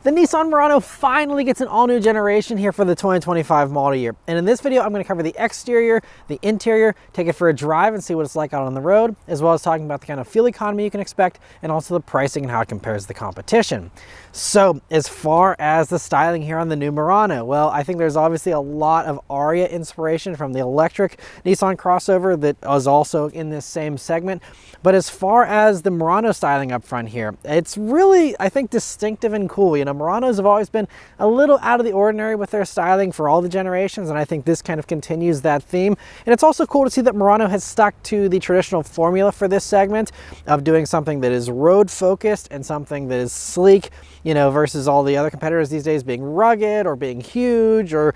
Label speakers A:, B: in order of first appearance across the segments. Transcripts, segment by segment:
A: The Nissan Murano finally gets an all-new generation here for the 2025 model year. And in this video, I'm going to cover the exterior, the interior, take it for a drive and see what it's like out on the road, as well as talking about the kind of fuel economy you can expect, and also the pricing and how it compares to the competition. So as far as the styling here on the new Murano, well, I think there's obviously a lot of Aria inspiration from the electric Nissan crossover that is also in this same segment. But as far as the Murano styling up front here, it's really, I think, distinctive and cool. You know, Muranos have always been a little out of the ordinary with their styling for all the generations, and I think this kind of continues that theme. And it's also cool to see that Murano has stuck to the traditional formula for this segment of doing something that is road focused and something that is sleek, you know, versus all the other competitors these days being rugged or being huge or,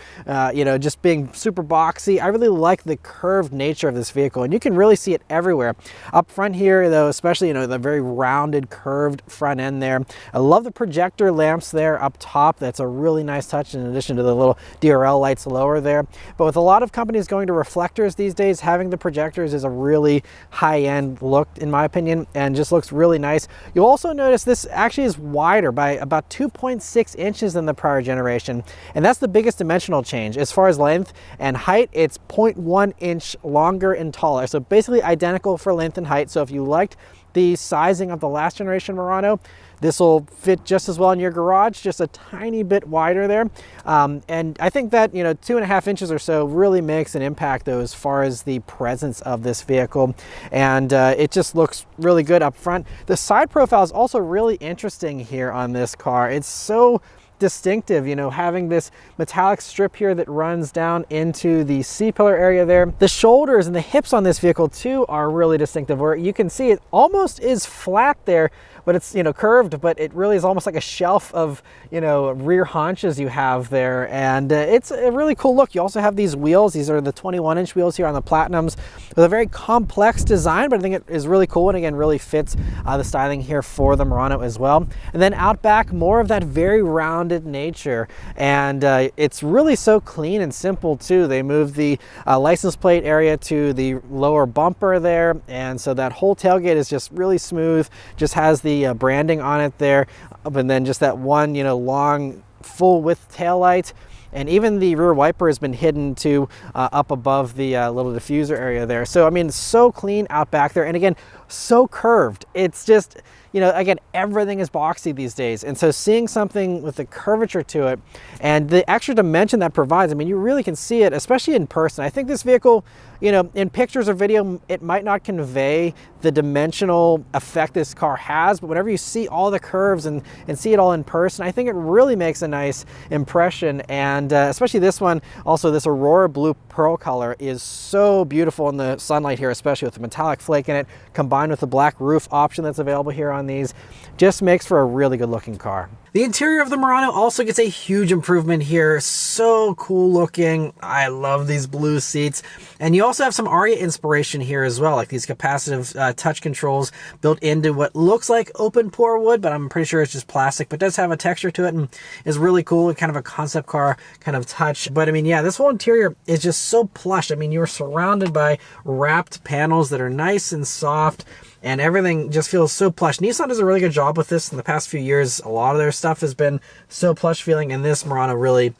A: you know, just being super boxy. I really like the curved nature of this vehicle, and you can really see it everywhere. Up front here, though, especially, you know, the very rounded, curved front end there. I love the projector lamps there up top. That's a really nice touch in addition to the little DRL lights lower there. But with a lot of companies going to reflectors these days, having the projectors is a really high-end look, in my opinion, and just looks really nice. You'll also notice this actually is wider by about 2.6 inches than the prior generation, and that's the biggest dimensional change. As far as length and height, it's 0.1 inch longer and taller, so basically identical for length and height. So if you liked the sizing of the last generation Murano, this will fit just as well in your garage, just a tiny bit wider there. And I think that, you know, 2.5 inches or so really makes an impact, though, as far as the presence of this vehicle. And it just looks really good up front. The side profile is also really interesting here on this car. It's so distinctive, you know, having this metallic strip here that runs down into the C-pillar area there. The shoulders and the hips on this vehicle too are really distinctive, where you can see it almost is flat there, but it's, you know, curved, but it really is almost like a shelf of, you know, rear haunches you have there. And it's a really cool look. You also have these wheels. These are the 21-inch wheels here on the Platinums with a very complex design, but I think it is really cool and again really fits the styling here for the Murano as well. And then out back, more of that very rounded nature, and it's really so clean and simple too. They moved the license plate area to the lower bumper there, and so that whole tailgate is just really smooth, just has the branding on it there, and then just that one, you know, long full width tail light. And even the rear wiper has been hidden to up above the little diffuser area there. So, I mean, so clean out back there. And again, so curved. It's just, you know, again, everything is boxy these days. And so seeing something with a curvature to it and the extra dimension that provides, I mean, you really can see it, especially in person. I think this vehicle, you know, in pictures or video, it might not convey the dimensional effect this car has, but whenever you see all the curves and see it all in person, I think it really makes a nice impression. And especially this one, also this Aurora Blue Pearl color is so beautiful in the sunlight here, especially with the metallic flake in it, combined with the black roof option that's available here on these, just makes for a really good looking car. The interior of the Murano also gets a huge improvement here. So cool looking. I love these blue seats. And you also have some Aria inspiration here as well, like these capacitive touch controls built into what looks like open pore wood, but I'm pretty sure it's just plastic, but does have a texture to it and is really cool, kind of a concept car kind of touch. But I mean, yeah, this whole interior is just so plush. I mean, you're surrounded by wrapped panels that are nice and soft, and everything just feels so plush. Nissan does a really good job with this in the past few years. A lot of their stuff has been so plush feeling, and this Murano really,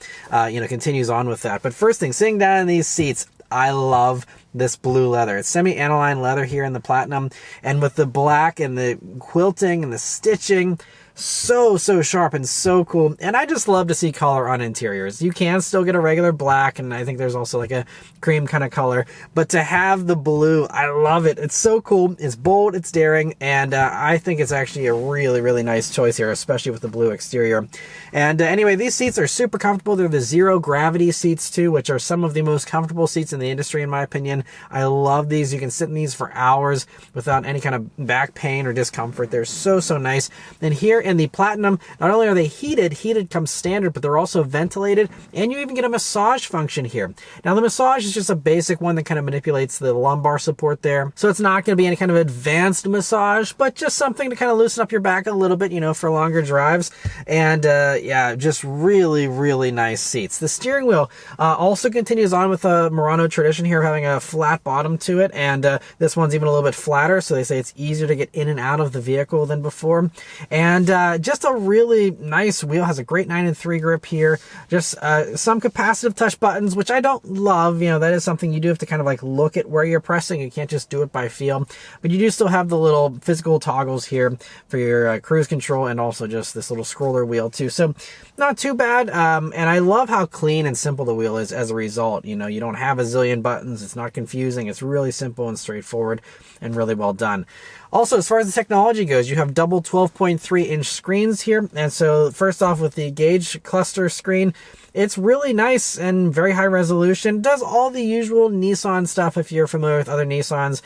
A: you know, continues on with that. But first thing, sitting down in these seats, I love this blue leather. It's semi-aniline leather here in the Platinum, and with the black and the quilting and the stitching, so sharp and so cool. And I just love to see color on interiors. You can still get a regular black, and I think there's also like a cream kind of color, but to have the blue, I love it. It's so cool. It's bold, it's daring, and I think it's actually a really nice choice here, especially with the blue exterior. And anyway, these seats are super comfortable. They're the zero gravity seats too, which are some of the most comfortable seats in the industry, in my opinion. I love these. You can sit in these for hours without any kind of back pain or discomfort. They're so nice. And here in the Platinum, not only are they heated comes standard, but they're also ventilated, and you even get a massage function here. Now, the massage is just a basic one that kind of manipulates the lumbar support there, so it's not going to be any kind of advanced massage, but just something to kind of loosen up your back a little bit, you know, for longer drives. And yeah, just really nice seats. The steering wheel also continues on with a Murano tradition here of having a flat bottom to it, and this one's even a little bit flatter, so they say it's easier to get in and out of the vehicle than before. And just a really nice wheel. Has a great 9-3 grip here. Just some capacitive touch buttons, which I don't love. You know, that is something you do have to kind of like look at where you're pressing. You can't just do it by feel. But you do still have the little physical toggles here for your cruise control, and also just this little scroller wheel too. So not too bad. And I love how clean and simple the wheel is as a result. You know, you don't have a zillion buttons. It's not confusing. It's really simple and straightforward and really well done. Also, as far as the technology goes, you have double 12.3-inch screens here. And so first off, with the gauge cluster screen, it's really nice and very high resolution. Does all the usual Nissan stuff if you're familiar with other Nissans.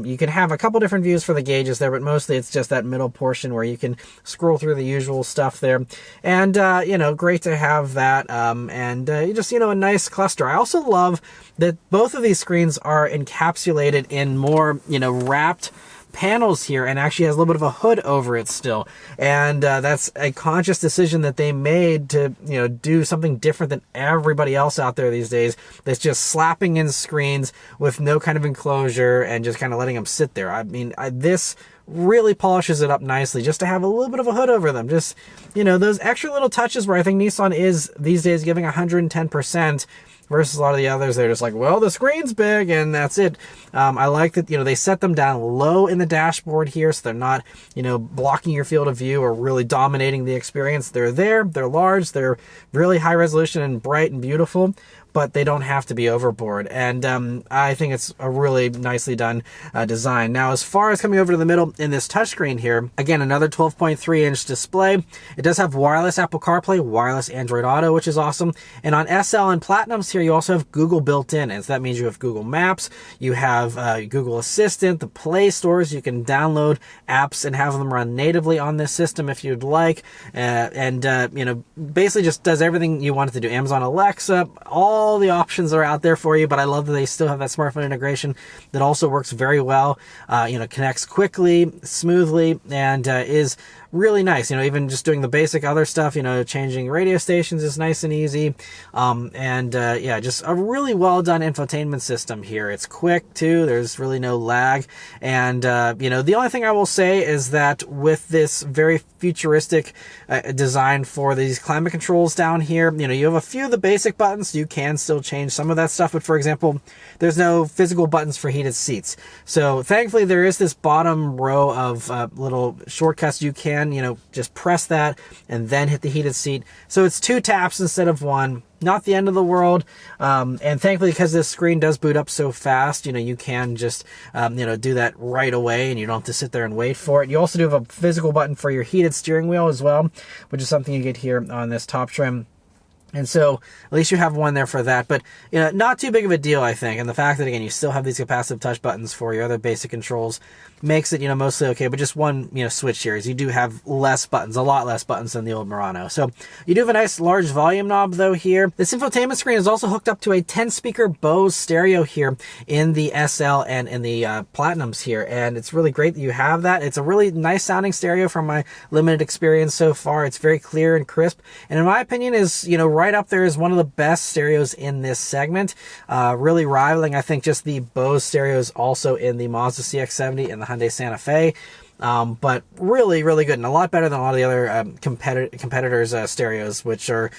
A: You can have a couple different views for the gauges there, but mostly it's just that middle portion where you can scroll through the usual stuff there. And, you know, great to have that. Just, you know, a nice cluster. I also love that both of these screens are encapsulated in more, you know, wrapped panels here, and actually has a little bit of a hood over it still. And that's a conscious decision that they made to, you know, do something different than everybody else out there these days that's just slapping in screens with no kind of enclosure and just kind of letting them sit there. I mean, this really polishes it up nicely just to have a little bit of a hood over them. Just, you know, those extra little touches where I think Nissan is these days giving 110%, versus a lot of the others, they're just like, well, the screen's big and that's it. I like that, you know, they set them down low in the dashboard here, so they're not, you know, blocking your field of view or really dominating the experience. They're there, they're large, they're really high resolution and bright and beautiful, but they don't have to be overboard. And I think it's a really nicely done design. Now, as far as coming over to the middle in this touchscreen here, again, another 12.3-inch display. It does have wireless Apple CarPlay, wireless Android Auto, which is awesome. And on SL and Platinums here, you also have Google built in. And so that means you have Google Maps, you have Google Assistant, the Play stores. You can download apps and have them run natively on this system if you'd like. You know, basically just does everything you want it to do. Amazon Alexa, all the options are out there for you, but I love that they still have that smartphone integration that also works very well. You know, connects quickly, smoothly, and is really nice. You know, even just doing the basic other stuff, you know, changing radio stations is nice and easy. Yeah, just a really well done infotainment system here. It's quick too. There's really no lag. And, you know, the only thing I will say is that with this very futuristic design for these climate controls down here, you know, you have a few of the basic buttons. You can still change some of that stuff. But for example, there's no physical buttons for heated seats. So thankfully there is this bottom row of little shortcuts you can, you know, just press that and then hit the heated seat. So it's 2 taps instead of 1. Not the end of the world. And thankfully, because this screen does boot up so fast, you know, you can just, you know, do that right away and you don't have to sit there and wait for it. You also do have a physical button for your heated steering wheel as well, which is something you get here on this top trim. And so at least you have one there for that, but you know, not too big of a deal, I think. And the fact that, again, you still have these capacitive touch buttons for your other basic controls makes it, you know, mostly okay. But just one, you know, switch here is you do have less buttons, a lot less buttons than the old Murano. So you do have a nice large volume knob though here. This infotainment screen is also hooked up to a 10-speaker Bose stereo here in the SL and in the Platinums here. And it's really great that you have that. It's a really nice sounding stereo from my limited experience so far. It's very clear and crisp. And in my opinion is, you know, right up there is one of the best stereos in this segment. Really rivaling, I think, just the Bose stereos also in the Mazda CX-70 and the Hyundai Santa Fe. But really, really good and a lot better than a lot of the other competitors' stereos, which are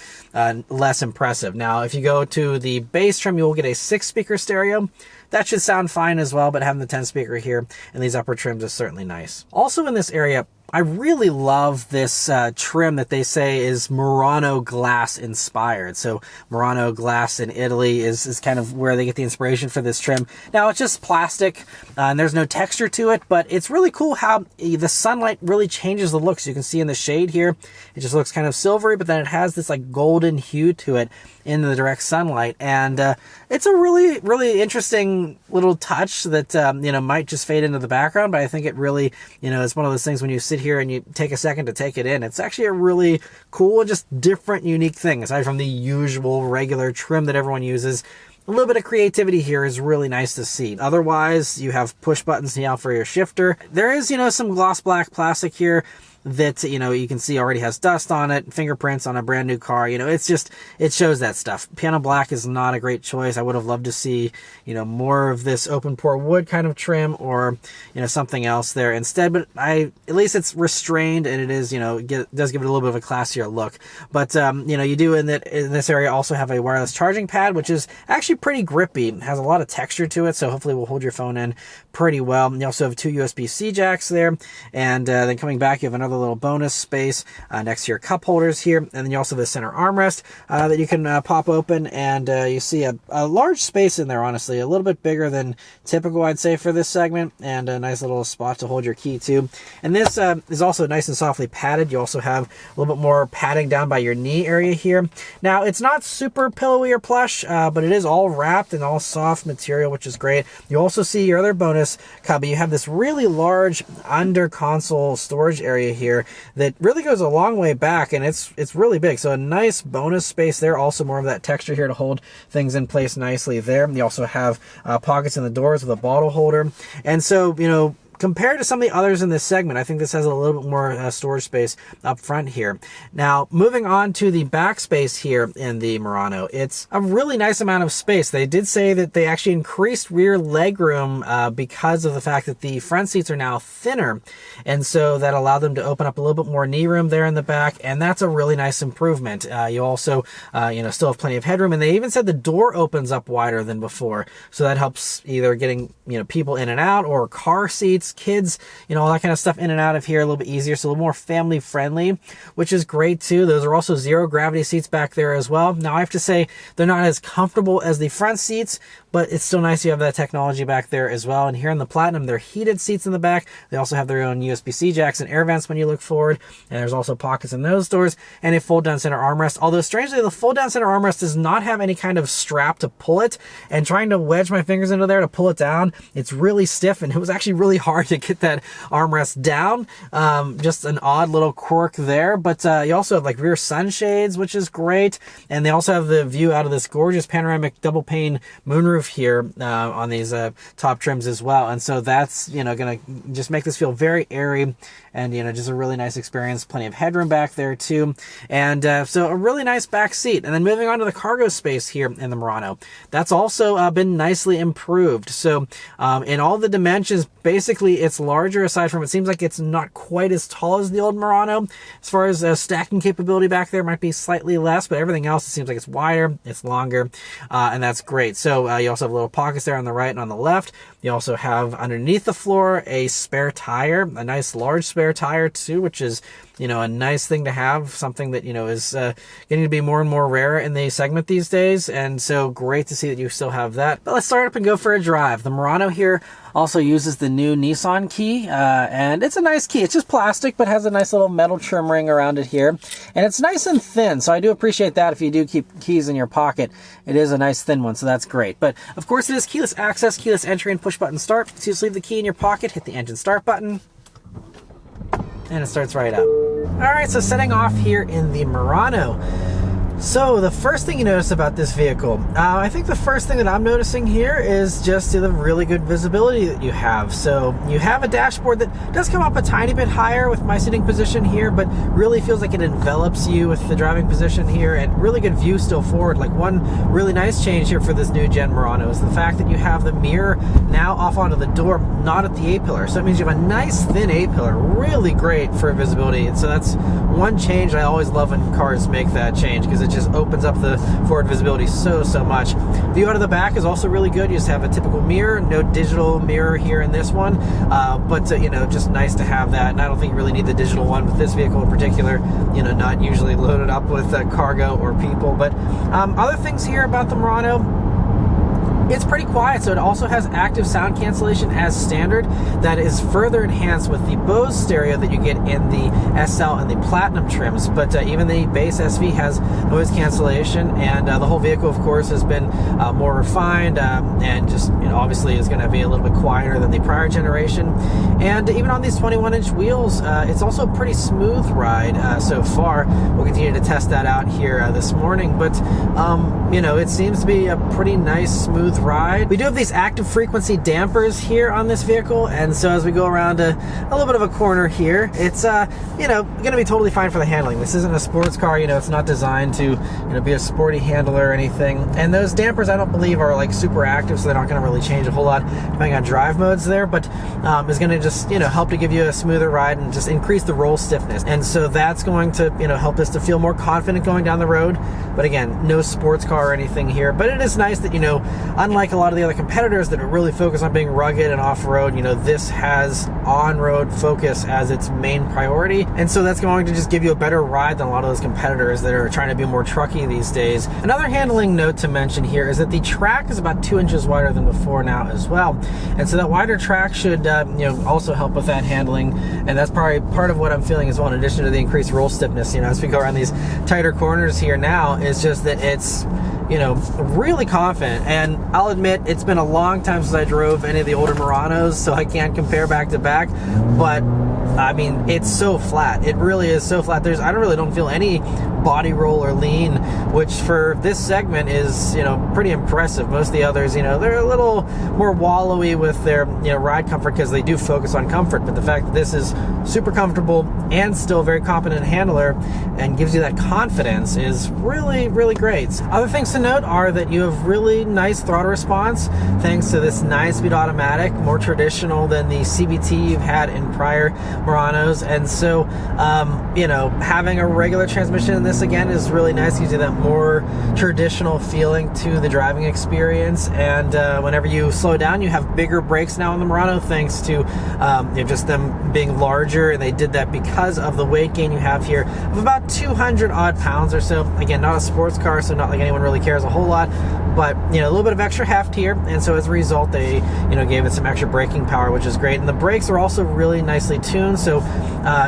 A: less impressive. Now, if you go to the base trim, you will get a 6-speaker stereo. That should sound fine as well, but having the 10-speaker here and these upper trims is certainly nice. Also in this area, I really love this trim that they say is Murano glass inspired. So Murano glass in Italy is kind of where they get the inspiration for this trim. Now it's just plastic and there's no texture to it, but it's really cool how the sunlight really changes the look. So you can see in the shade here, it just looks kind of silvery, but then it has this like golden hue to it in the direct sunlight. And it's a really, really interesting little touch that, you know, might just fade into the background, but I think it really, you know, it's one of those things when you sit here and you take a second to take it in, it's actually a really cool and just different, unique thing. Aside from the usual regular trim that everyone uses, a little bit of creativity here is really nice to see. Otherwise, you have push buttons now for your shifter. There is, you know, some gloss black plastic here. that, you know, you can see already has dust on it, fingerprints on a brand new car. You know, it's just, it shows that stuff. Piano black is not a great choice. I would have loved to see, you know, more of this open pore wood kind of trim, or, you know, something else there instead. But at least it's restrained, and it is, you know, does give it a little bit of a classier look. But, you know, you do in this area also have a wireless charging pad, which is actually pretty grippy. It has a lot of texture to it, so hopefully will hold your phone in pretty well. You also have 2 USB-C jacks there, and then coming back, you have another little bonus space next to your cup holders here, and then you also have the center armrest that you can pop open, and you see a large space in there, honestly, a little bit bigger than typical, I'd say, for this segment, and a nice little spot to hold your key to. And this is also nice and softly padded. You also have a little bit more padding down by your knee area here. Now, it's not super pillowy or plush, but it is all wrapped in all soft material, which is great. You also see your other bonus cubby. You have this really large under console storage area here that really goes a long way back, and it's really big. So a nice bonus space there. Also more of that texture here to hold things in place nicely there. You also have pockets in the doors with a bottle holder. And so, you know, compared to some of the others in this segment, I think this has a little bit more storage space up front here. Now, moving on to the back space here in the Murano, it's a really nice amount of space. They did say that they actually increased rear legroom because of the fact that the front seats are now thinner, and so that allowed them to open up a little bit more knee room there in the back, and that's a really nice improvement. You also, you know, still have plenty of headroom, and they even said the door opens up wider than before, so that helps either getting, you know, people in and out, or car seats, kids, you know, all that kind of stuff in and out of here a little bit easier, so a little more family friendly, which is great too. Those are also zero gravity seats back there as well. Now, I have to say they're not as comfortable as the front seats, but it's still nice you have that technology back there as well. And here in the Platinum, they're heated seats in the back. They also have their own USB-C jacks and air vents when you look forward, and there's also pockets in those doors, and a fold-down center armrest. Although strangely, the fold-down center armrest does not have any kind of strap to pull it, and trying to wedge my fingers into there to pull it down, it's really stiff, and it was actually really hard to get that armrest down. Just an odd little quirk there. But you also have like rear sunshades, which is great, and they also have the view out of this gorgeous panoramic double pane moonroof here on these top trims as well. And so that's, you know, gonna just make this feel very airy, and, you know, just a really nice experience. Plenty of headroom back there too, and so a really nice back seat. And then moving on to the cargo space here in the Murano, that's also been nicely improved. So in all the dimensions, basically it's larger, aside from it seems like it's not quite as tall as the old Murano. As far as stacking capability back there, might be slightly less, but everything else, it seems like it's wider, it's longer, and that's great. So you also have little pockets there on the right and on the left. You also have underneath the floor a spare tire, a nice large spare tire too, which is, you know, a nice thing to have, something that, you know, is getting to be more and more rare in the segment these days. And so great to see that you still have that. But let's start up and go for a drive. The Murano here also uses the new Nissan key, and it's a nice key. It's just plastic, but has a nice little metal trim ring around it here. And it's nice and thin, so I do appreciate that. If you do keep keys in your pocket, it is a nice thin one, so that's great. But of course it is keyless access, keyless entry, and push button start. So you just leave the key in your pocket, hit the engine start button, and it starts right up. All right, so setting off here in the Murano. So the first thing you notice about this vehicle, I think the first thing that I'm noticing here is just the really good visibility that you have. So you have a dashboard that does come up a tiny bit higher with my sitting position here, but really feels like it envelops you with the driving position here, and really good view still forward. Like, one really nice change here for this new gen Murano is the fact that you have the mirror now off onto the door, not at the A-pillar. So it means you have a nice thin A-pillar, really great for visibility. And so that's one change. I always love when cars make that change, because it just opens up the forward visibility so much. View out of the back is also really good. You just have a typical mirror, no digital mirror here in this one, but you know, just nice to have that. And I don't think you really need the digital one with this vehicle in particular, you know, not usually loaded up with cargo or people. But other things here about the Murano, it's pretty quiet. So it also has active sound cancellation as standard, that is further enhanced with the Bose stereo that you get in the SL and the Platinum trims. But even the base SV has noise cancellation, and the whole vehicle, of course, has been more refined, and just, you know, obviously is going to be a little bit quieter than the prior generation. And even on these 21-inch wheels, it's also a pretty smooth ride so far. We'll continue to test that out here this morning, but you know, it seems to be a pretty nice, smooth smooth ride. We do have these active frequency dampers here on this vehicle, and so as we go around a little bit of a corner here, it's you know, gonna be totally fine for the handling. This isn't a sports car, you know, it's not designed to, you know, be a sporty handler or anything. And those dampers, I don't believe, are like super active, so they're not gonna really change a whole lot depending on drive modes there, but is gonna just, you know, help to give you a smoother ride and just increase the roll stiffness. And so that's going to, you know, help us to feel more confident going down the road. But again, no sports car or anything here. But it is nice that, you know, unlike a lot of the other competitors that are really focused on being rugged and off-road, you know, this has on-road focus as its main priority. And so that's going to just give you a better ride than a lot of those competitors that are trying to be more trucky these days. Another handling note to mention here is that the track is about 2 inches wider than before now as well. And so that wider track should, you know, also help with that handling. And that's probably part of what I'm feeling as well, in addition to the increased roll stiffness, you know, as we go around these tighter corners here now, is just that it's, you know, really confident. And I'll admit, it's been a long time since I drove any of the older Muranos, so I can't compare back to back, but I mean, it's so flat. It really is so flat. I really don't feel any body roll or lean, which for this segment is, you know, pretty impressive. Most of the others, you know, they're a little more wallowy with their, you know, ride comfort, because they do focus on comfort. But the fact that this is super comfortable and still a very competent handler and gives you that confidence is really, really great. Other things to note are that you have really nice throttle response thanks to this 9-speed automatic, more traditional than the CVT you've had in prior Muranos. And so, you know, having a regular transmission in this again is really nice. Gives you that more traditional feeling to the driving experience. And whenever you slow down, you have bigger brakes now in the Murano, thanks to you know, just them being larger. And they did that because of the weight gain you have here of about 200 odd pounds or so. Again, not a sports car, so not like anyone really cares a whole lot, but you know, a little bit of extra heft here. And so as a result, they, you know, gave it some extra braking power, which is great. And the brakes are also really nicely tuned, so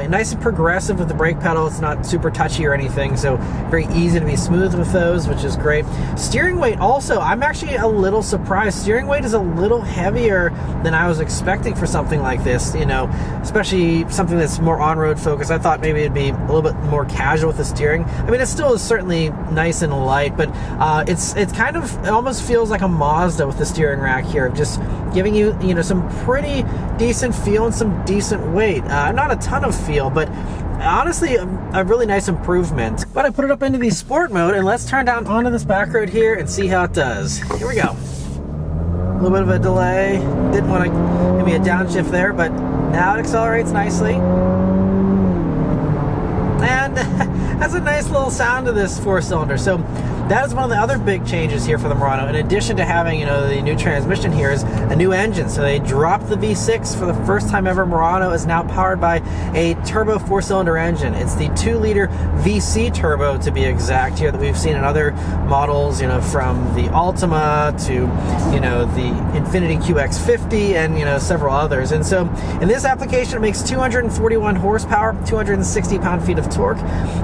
A: nice and progressive with the brake pedal. It's not super touchy or anything, so very easy to be smooth with those, which is great. Steering weight also, I'm actually a little surprised. Steering weight is a little heavier than I was expecting for something like this, you know, especially something that's more on-road focused. I thought maybe it'd be a little bit more casual with the steering. I mean, it still is certainly nice and light, but it's kind of, it almost feels like a Mazda with the steering rack here, just giving you, you know, some pretty decent feel and some decent weight. Not a ton of feel, but honestly a really nice improvement. But I put it up into the sport mode, and let's turn down onto this back road here and see how it does. Here we go. A little bit of a delay. Didn't want to give me a downshift there, but now it accelerates nicely. And has a nice little sound to this 4-cylinder. So that is one of the other big changes here for the Murano. In addition to having, you know, the new transmission here, is a new engine. So they dropped the V6 for the first time ever. Murano is now powered by a turbo 4-cylinder engine. It's the 2-liter VC turbo, to be exact, here, that we've seen in other models, you know, from the Altima to, you know, the Infiniti QX50 and, you know, several others. And so in this application, it makes 241 horsepower, 260 pound-feet of torque.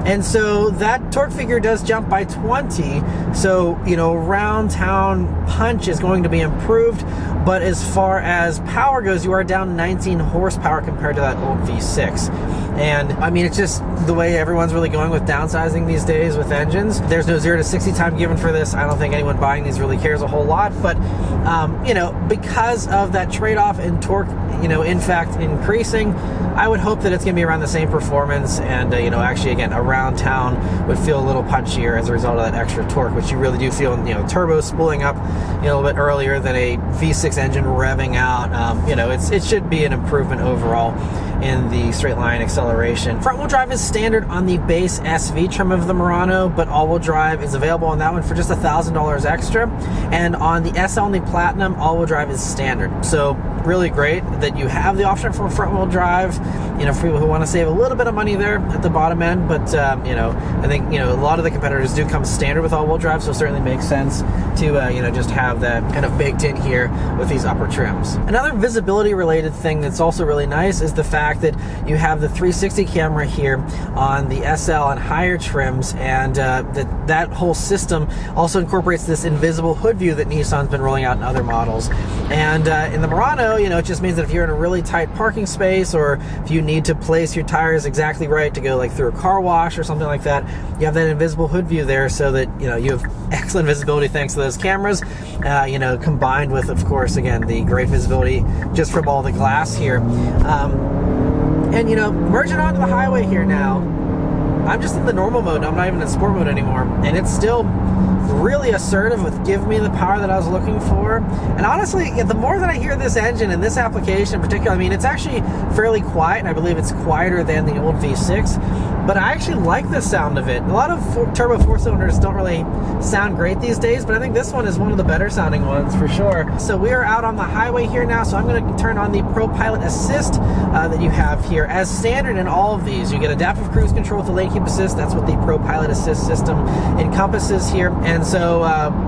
A: And so that torque figure does jump by 20. So, you know, round town punch is going to be improved, but as far as power goes, you are down 19 horsepower compared to that old V6. And I mean, it's just the way everyone's really going with downsizing these days with engines. There's no 0 to 60 time given for this. I don't think anyone buying these really cares a whole lot, but you know, because of that trade-off in torque, you know, in fact increasing, I would hope that it's going to be around the same performance, and you know, actually again, around town would feel a little punchier as a result of that extra torque, which you really do feel, you know, turbo spooling up, you know, a little bit earlier than a V6 engine revving out. You know, it should be an improvement overall in the straight line acceleration. Front wheel drive is standard on the base SV trim of the Murano, but all wheel drive is available on that one for just $1,000 extra. And on the SL and the Platinum, all wheel drive is standard. So really great that you have the option for front wheel drive, you know, for people who want to save a little bit of money there at the bottom end. But you know, I think, you know, a lot of the competitors do come standard with all wheel drive, so it certainly makes sense to you know, just have that kind of baked in here with these upper trims. Another visibility related thing that's also really nice is the fact that you have the 360 camera here on the SL and higher trims, and that whole system also incorporates this invisible hood view that Nissan's been rolling out in other models. And in the Murano, 2.0, you know, it just means that if you're in a really tight parking space, or if you need to place your tires exactly right to go like through a car wash or something like that, you have that invisible hood view there, so that, you know, you have excellent visibility thanks to those cameras, you know, combined with, of course, again, the great visibility just from all the glass here. And, you know, merging onto the highway here now, I'm just in the normal mode. I'm not even in sport mode anymore, and it's still really assertive with giving me the power that I was looking for. And honestly, the more that I hear this engine and this application in particular, I mean, it's actually fairly quiet, and I believe it's quieter than the old V6, but I actually like the sound of it. A lot of turbo four cylinders don't really sound great these days, but I think this one is one of the better sounding ones for sure. So we are out on the highway here now, so I'm going to turn on the Pro Pilot Assist that you have here. As standard in all of these, you get adaptive cruise control with the lane keep assist. That's what the Pro Pilot Assist system encompasses here. And so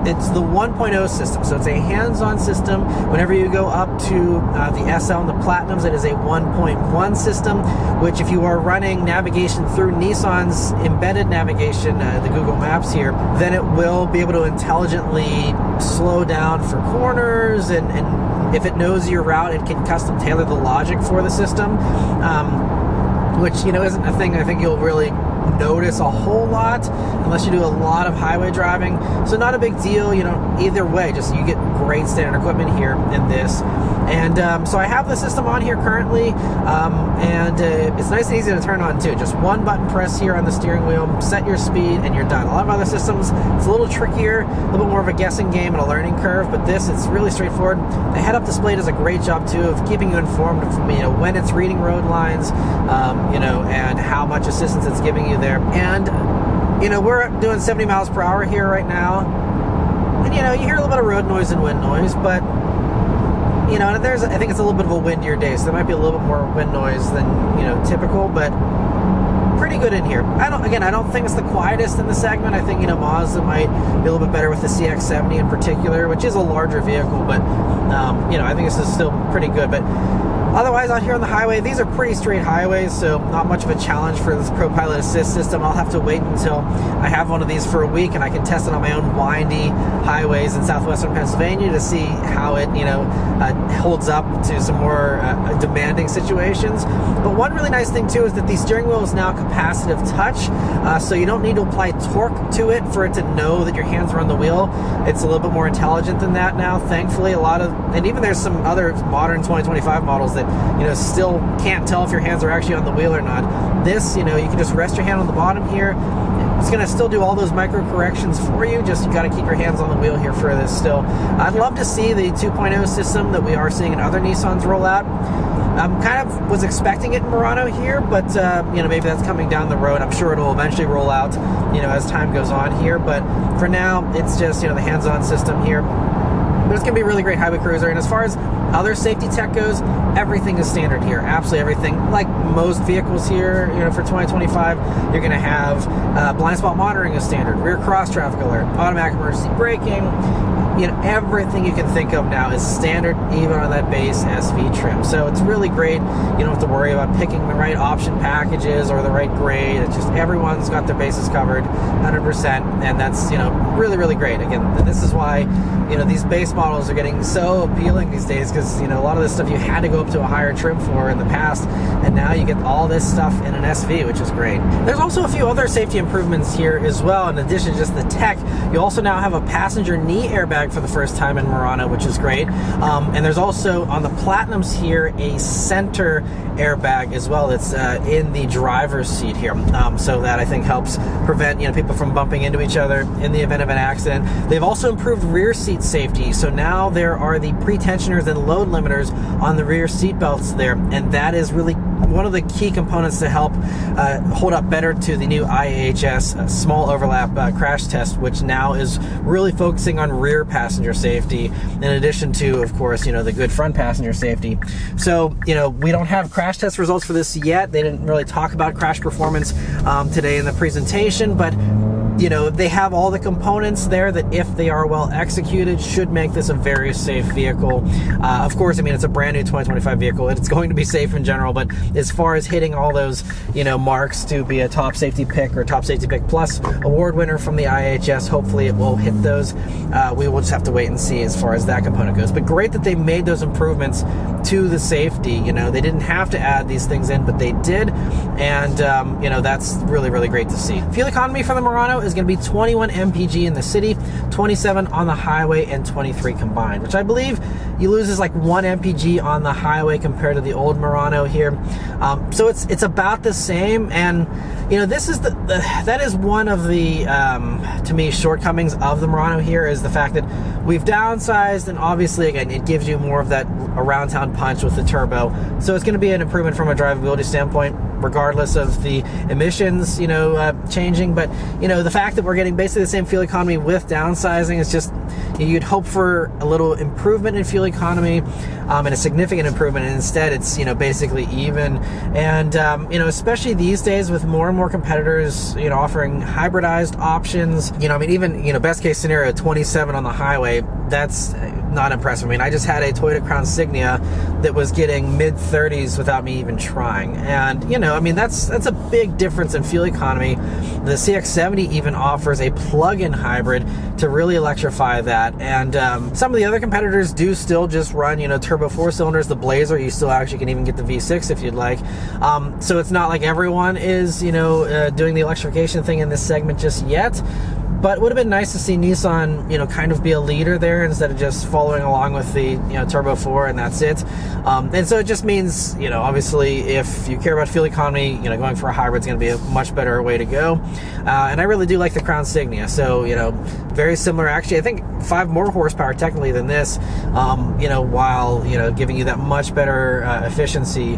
A: it's the 1.0 system, so it's a hands-on system. Whenever you go up to the SL and the Platinums, it is a 1.1 system, which if you are running navigation through Nissan's embedded navigation, the Google Maps here, then it will be able to intelligently slow down for corners, and if it knows your route, it can custom tailor the logic for the system, which, you know, isn't a thing I think you'll really notice a whole lot unless you do a lot of highway driving. So not a big deal, you know, either way, just you get great standard equipment here in this. And so I have the system on here currently, and it's nice and easy to turn on too. Just one button press here on the steering wheel, set your speed, and you're done. A lot of other systems, it's a little trickier, a little bit more of a guessing game and a learning curve, but this, it's really straightforward. The head-up display does a great job too of keeping you informed of, you know, when it's reading road lines, you know, and how much assistance it's giving you there. And, you know, we're doing 70 miles per hour here right now, and, you know, you hear a little bit of road noise and wind noise, but, you know, and I think it's a little bit of a windier day, so there might be a little bit more wind noise than, you know, typical, but pretty good in here. I don't think it's the quietest in the segment. I think, you know, Mazda might be a little bit better with the CX-70 in particular, which is a larger vehicle, but, you know, I think this is still pretty good. But otherwise, out here on the highway, these are pretty straight highways, so not much of a challenge for this Pro Pilot Assist system. I'll have to wait until I have one of these for a week and I can test it on my own windy highways in southwestern Pennsylvania to see how it, you know, holds up to some more demanding situations. But one really nice thing too is that the steering wheel is now capacitive touch, so you don't need to apply torque to it for it to know that your hands are on the wheel. It's a little bit more intelligent than that now, thankfully. And even there's some other modern 2025 models that, you know, still can't tell if your hands are actually on the wheel or not. This, you know, you can just rest your hand on the bottom here. It's going to still do all those micro corrections for you, just you got to keep your hands on the wheel here for this still. I'd love to see the 2.0 system that we are seeing in other Nissans roll out. Kind of was expecting it in Murano here, but you know, maybe that's coming down the road. I'm sure it'll eventually roll out, you know, as time goes on here, but for now it's just, you know, the hands-on system here. But it's going to be a really great highway cruiser. And as far as other safety tech goes, everything is standard here. Absolutely everything. Like most vehicles here, you know, for 2025, you're going to have blind spot monitoring is standard, rear cross traffic alert, automatic emergency braking. You know, everything you can think of now is standard, even on that base SV trim. So it's really great. You don't have to worry about picking the right option packages or the right grade. It's just everyone's got their bases covered 100%, and that's, you know, really, really great. Again, this is why, you know, these base models are getting so appealing these days, because, you know, a lot of this stuff you had to go up to a higher trim for in the past, and now you get all this stuff in an SV, which is great. There's also a few other safety improvements here as well. In addition to just the tech, you also now have a passenger knee airbag for the first time in Murano, which is great. And there's also on the Platinums here a center airbag as well that's in the driver's seat here, so that I think helps prevent, you know, people from bumping into each other in the event of an accident. They've also improved rear seat safety, so now there are the pre-tensioners and load limiters on the rear seat belts there, and that is really one of the key components to help hold up better to the new IAHS small overlap crash test, which now is really focusing on rear passenger safety, in addition to, of course, you know, the good front passenger safety. So, you know, we don't have crash test results for this yet. They didn't really talk about crash performance today in the presentation, but you know, they have all the components there that, if they are well executed, should make this a very safe vehicle. Of course, I mean, it's a brand new 2025 vehicle. It's going to be safe in general, but as far as hitting all those, you know, marks to be a top safety pick or top safety pick plus award winner from the IHS, hopefully it will hit those. We will just have to wait and see as far as that component goes. But great that they made those improvements to the safety. You know, they didn't have to add these things in, but they did. And, you know, that's really, really great to see. Fuel economy for the Murano is going to be 21 mpg in the city, 27 on the highway, and 23 combined, which I believe you lose is like 1 mpg on the highway compared to the old Murano here. So it's about the same. And, you know, this is that is one of the, to me, shortcomings of the Murano here, is the fact that we've downsized, and obviously, again, it gives you more of that around town punch with the turbo. So it's going to be an improvement from a drivability standpoint, regardless of the emissions, you know, changing. But, you know, the fact that we're getting basically the same fuel economy with downsizing is just, you'd hope for a little improvement in fuel economy, and a significant improvement, and instead it's, you know, basically even. And, you know, especially these days with more and more competitors, you know, offering hybridized options, you know, I mean, even, you know, best case scenario, 27 on the highway, that's not impressive. I mean, I just had a Toyota Crown Signia that was getting mid-30s without me even trying. And, you know, I mean, that's a big difference in fuel economy. The CX-70 even offers a plug-in hybrid to really electrify that. And some of the other competitors do still just run, you know, turbo 4-cylinders. The Blazer, you still actually can even get the V6 if you'd like. So it's not like everyone is, you know, doing the electrification thing in this segment just yet. But it would have been nice to see Nissan, you know, kind of be a leader there instead of just following along with the, you know, Turbo 4 and that's it. And so it just means, you know, obviously if you care about fuel economy, you know, going for a hybrid is going to be a much better way to go. And I really do like the Crown Signia. So, you know, very similar, actually, I think 5 more horsepower technically than this, you know, while, you know, giving you that much better efficiency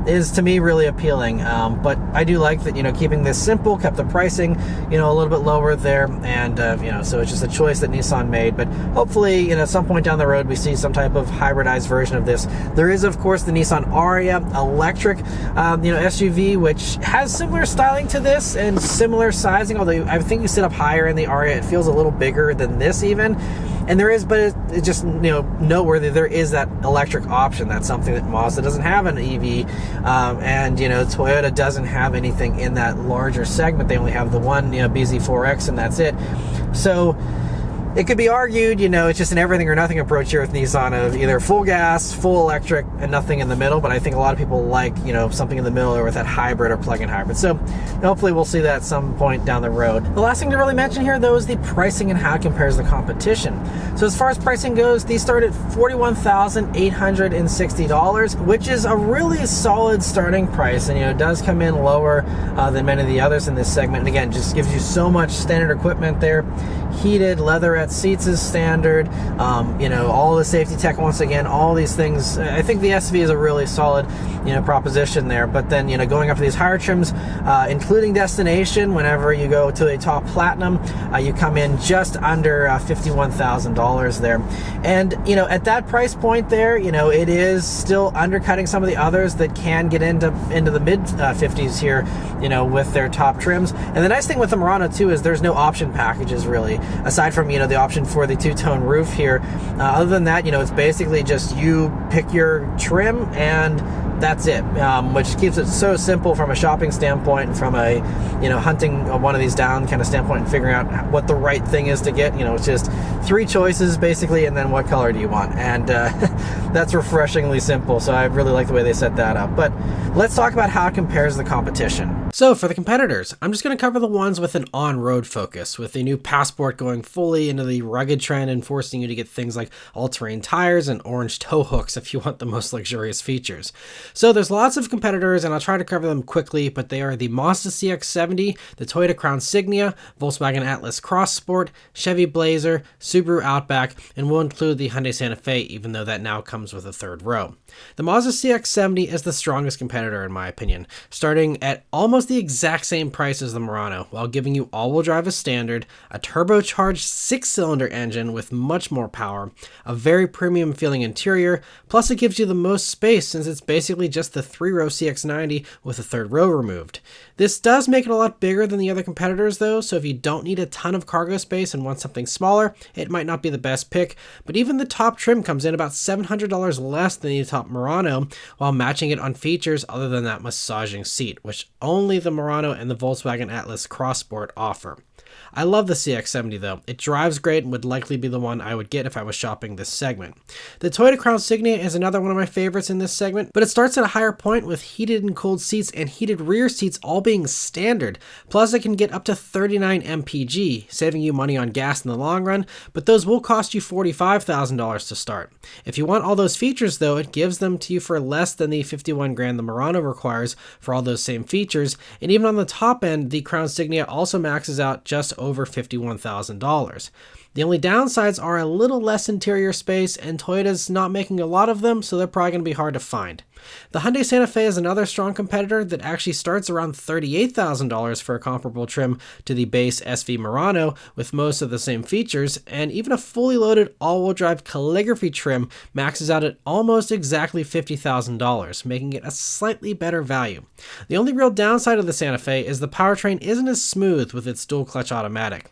A: is to me really appealing. But I do like that, you know, keeping this simple, kept the pricing, you know, a little bit lower there. And, you know, so it's just a choice that Nissan made. But hopefully, you know, at some point down the road, we see some type of hybridized version of this. There is, of course, the Nissan Aria electric, you know, SUV, which has similar styling to this and similar sizing, although I think you sit up higher in the Aria. It feels a little bigger than this even. And there is, but it's just, you know, noteworthy, there is that electric option. That's something that Mazda doesn't have an EV. And, you know, Toyota doesn't have anything in that larger segment. They only have the one, you know, BZ4X, and that's it. So it could be argued, you know, it's just an everything or nothing approach here with Nissan of either full gas, full electric, and nothing in the middle. But I think a lot of people like, you know, something in the middle, or with that hybrid or plug-in hybrid. So hopefully we'll see that at some point down the road. The last thing to really mention here, though, is the pricing and how it compares to the competition. So as far as pricing goes, these start at $41,860, which is a really solid starting price. And, you know, it does come in lower than many of the others in this segment. And again, just gives you so much standard equipment there. Heated leatherette seats is standard, you know, all the safety tech, once again, all these things. I think the SV is a really solid, you know, proposition there. But then, you know, going up to these higher trims, including destination, whenever you go to a top platinum, you come in just under $51,000 there. And, you know, at that price point there, you know, it is still undercutting some of the others that can get into the mid 50s here, you know, with their top trims. And the nice thing with the Murano too is there's no option packages really, aside from, you know, the option for the two-tone roof here. Other than that, you know, it's basically just you pick your trim and that's it, which keeps it so simple from a shopping standpoint and from a, you know, hunting one of these down kind of standpoint and figuring out what the right thing is to get. You know, it's just 3 choices basically, and then what color do you want? And that's refreshingly simple. So I really like the way they set that up. But let's talk about how it compares to the competition. So for the competitors, I'm just going to cover the ones with an on-road focus, with the new Passport going fully into the rugged trend and forcing you to get things like all-terrain tires and orange tow hooks if you want the most luxurious features. So there's lots of competitors, and I'll try to cover them quickly, but they are the Mazda CX-70, the Toyota Crown Signia, Volkswagen Atlas Cross Sport, Chevy Blazer, Subaru Outback, and we'll include the Hyundai Santa Fe, even though that now comes with a 3rd row. The Mazda CX-70 is the strongest competitor in my opinion, starting at almost the exact same price as the Murano, while giving you all-wheel drive as standard, a turbocharged 6-cylinder engine with much more power, a very premium feeling interior, plus it gives you the most space since it's basically basically just the 3-row CX-90 with a third row removed. This does make it a lot bigger than the other competitors though, so if you don't need a ton of cargo space and want something smaller, it might not be the best pick, but even the top trim comes in about $700 less than the top Murano, while matching it on features other than that massaging seat, which only the Murano and the Volkswagen Atlas Cross Sport offer. I love the CX-70 though. It drives great and would likely be the one I would get if I was shopping this segment. The Toyota Crown Signia is another one of my favorites in this segment, but it starts at a higher point with heated and cooled seats and heated rear seats all being standard. Plus it can get up to 39 mpg, saving you money on gas in the long run, but those will cost you $45,000 to start. If you want all those features though, it gives them to you for less than the 51 grand the Murano requires for all those same features, and even on the top end, the Crown Signia also maxes out just over $51,000. The only downsides are a little less interior space, and Toyota's not making a lot of them, so they're probably going to be hard to find. The Hyundai Santa Fe is another strong competitor that actually starts around $38,000 for a comparable trim to the base SV Murano with most of the same features, and even a fully loaded all-wheel drive calligraphy trim maxes out at almost exactly $50,000, making it a slightly better value. The only real downside of the Santa Fe is the powertrain isn't as smooth with its dual clutch automatic.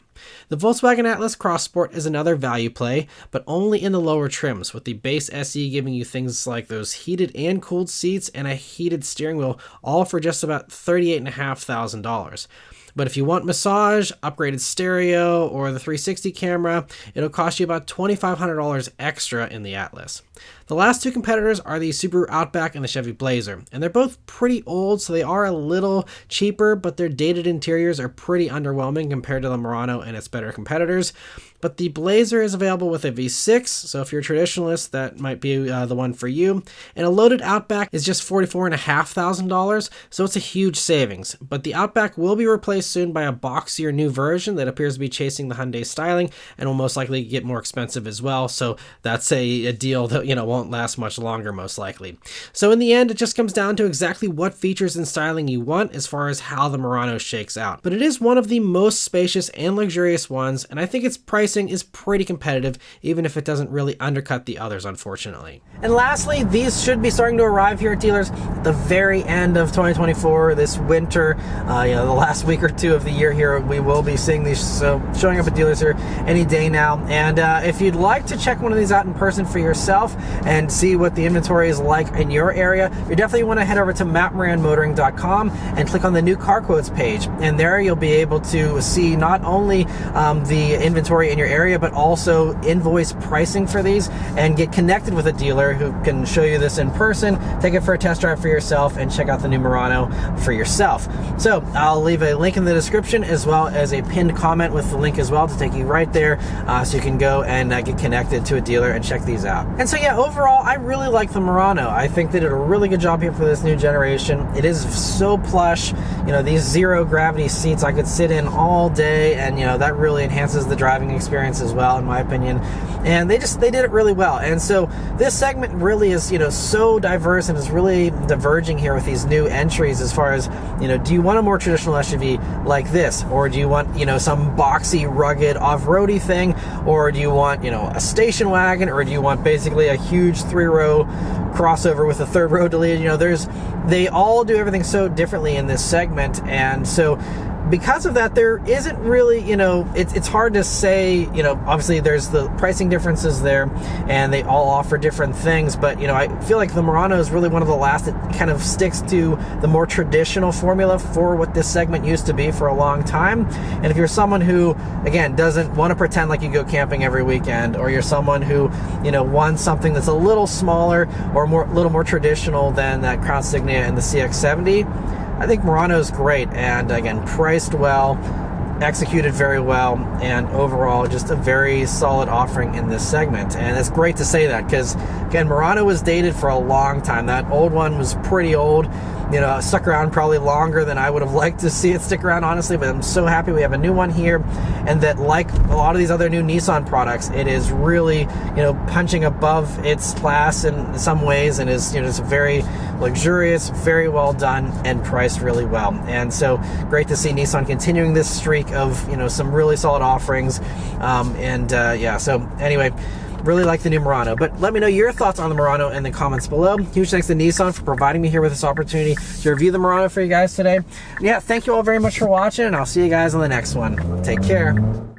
A: The Volkswagen Atlas Cross Sport is another value play, but only in the lower trims, with the base SE giving you things like those heated and cooled seats and a heated steering wheel, all for just about $38,500. But if you want massage, upgraded stereo, or the 360 camera, it'll cost you about $2,500 extra in the Atlas. The last two competitors are the Subaru Outback and the Chevy Blazer, and they're both pretty old, so they are a little cheaper, but their dated interiors are pretty underwhelming compared to the Murano and its better competitors. But the Blazer is available with a V6, so if you're a traditionalist, that might be the one for you. And a loaded Outback is just $44,500, so it's a huge savings. But the Outback will be replaced soon by a boxier new version that appears to be chasing the Hyundai styling and will most likely get more expensive as well, so that's a deal that won't last much longer most likely. So in the end, it just comes down to exactly what features and styling you want as far as how the Murano shakes out. But it is one of the most spacious and luxurious ones, and I think its pricing is pretty competitive, even if it doesn't really undercut the others, unfortunately. And lastly, these should be starting to arrive here at dealers at the very end of 2024, this winter, the last week or two of the year here. We will be seeing these showing up at dealers here any day now. And if you'd like to check one of these out in person for yourself and see what the inventory is like in your area, you definitely want to head over to mattmoranmotoring.com and click on the new car quotes page. And there you'll be able to see not only the inventory in your area, but also invoice pricing for these, and get connected with a dealer who can show you this in person, take it for a test drive for yourself, and check out the new Murano for yourself. So I'll leave a link in the description as well as a pinned comment with the link as well to take you right there, so you can go and get connected to a dealer and check these out. And so yeah, overall, I really like the Murano. I think they did a really good job here for this new generation. It is so plush. These zero gravity seats I could sit in all day, and that really enhances the driving experience as well, in my opinion. And they did it really well. And so this segment really is so diverse and is really diverging here with these new entries as far as do you want a more traditional SUV like this, or do you want some boxy, rugged, off-roady thing, or do you want a station wagon, or do you want basically a huge 3-row crossover with a 3rd row deleted? They all do everything so differently in this segment, and so because of that, there isn't really, it's hard to say, obviously there's the pricing differences there, and they all offer different things, but, I feel like the Murano is really one of the last that kind of sticks to the more traditional formula for what this segment used to be for a long time. And if you're someone who, again, doesn't want to pretend like you go camping every weekend, or you're someone who, wants something that's a little smaller or a little more traditional than that Crown Signia and the CX-70, I think Murano is great, and again, priced well, executed very well, and overall just a very solid offering in this segment. And it's great to say that because, again, Murano was dated for a long time. That old one was pretty old. Stuck around probably longer than I would have liked to see it stick around, honestly, but I'm so happy we have a new one here, and that, like a lot of these other new Nissan products, it is really, punching above its class in some ways, and is, just very luxurious, very well done, and priced really well. And so great to see Nissan continuing this streak of, some really solid offerings. Yeah, so anyway, Really like the new Murano. But let me know your thoughts on the Murano in the comments below. Huge thanks to Nissan for providing me here with this opportunity to review the Murano for you guys today. Yeah, thank you all very much for watching, and I'll see you guys on the next one. Take care.